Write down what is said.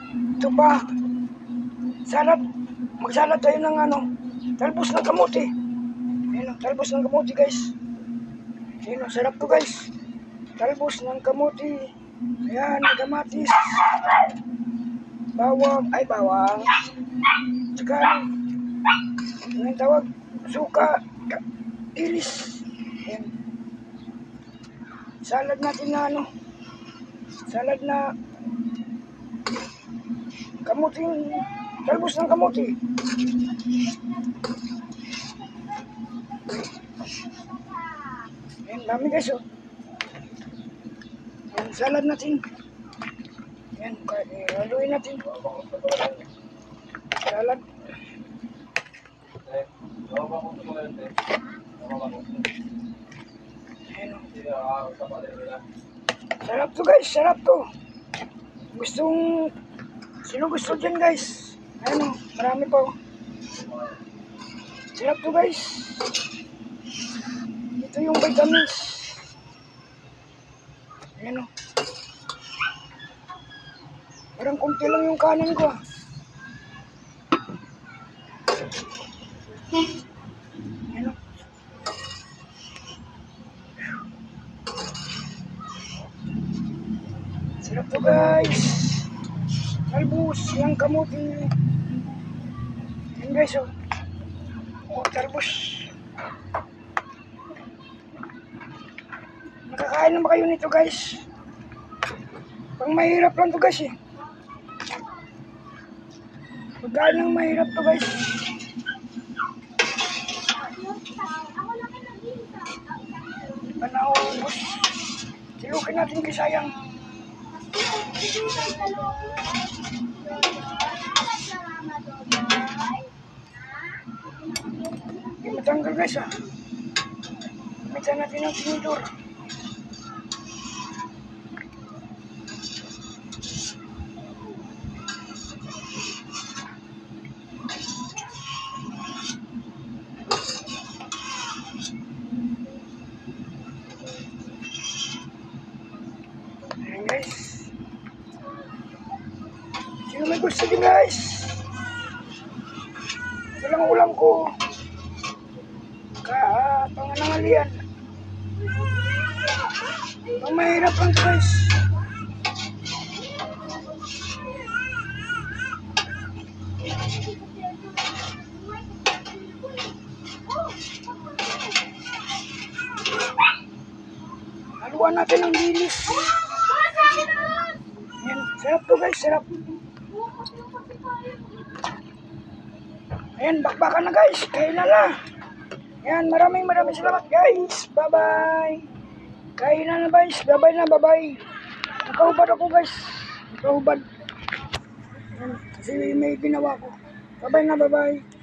Ito pa. Salad. Magsalad tayo ng talbos ng kamote. Ayan, talbos ng kamote guys. Ayan, sarap to guys. Talbos ng kamote. Ayan, may kamatis. Bawang. Tsaka ano tawag? Suka. Dilis. Ayan. Salad natin na salad na kamote, talbos ng kamote. Ayan, dami guys oh. Ayan, salad natin. Ayan, haluin natin. Salad. Ayan oh. Sarap to guys, sarap to. Sino gusto dyan guys? Ayan o, marami pa o. Sarap to guys. Ito yung vitamins. Ayan o. Parang kunti lang yung kanin ko ah. Ayan o. Sarap to guys. Talbos ng kamote. Ayan guys oh. Talbos. Nakakain na ba kayo nito guys? Pang mahirap lang to guys eh. Pagkain lang mahirap to guys. Hindi pa naubos. Silukin natin kay sayang. Hindi matanggal guys ah. Gamitan natin ang tinidor. Ayan guys. Sino may gusto din guys? Ito lang ulam ko. Panganangalian. Ang mahirap lang ito guys. Haluan natin ang dilis. Ayan, sarap to guys, sarap. Ayan, bakbakan na guys, kailan na. Ayan, maraming salamat guys. Bye-bye. Kainan na guys, bye-bye na, bye-bye. Nakahubad ako guys. Nakahubad. Ayan, kasi may ginawa ko. Bye-bye na, bye-bye.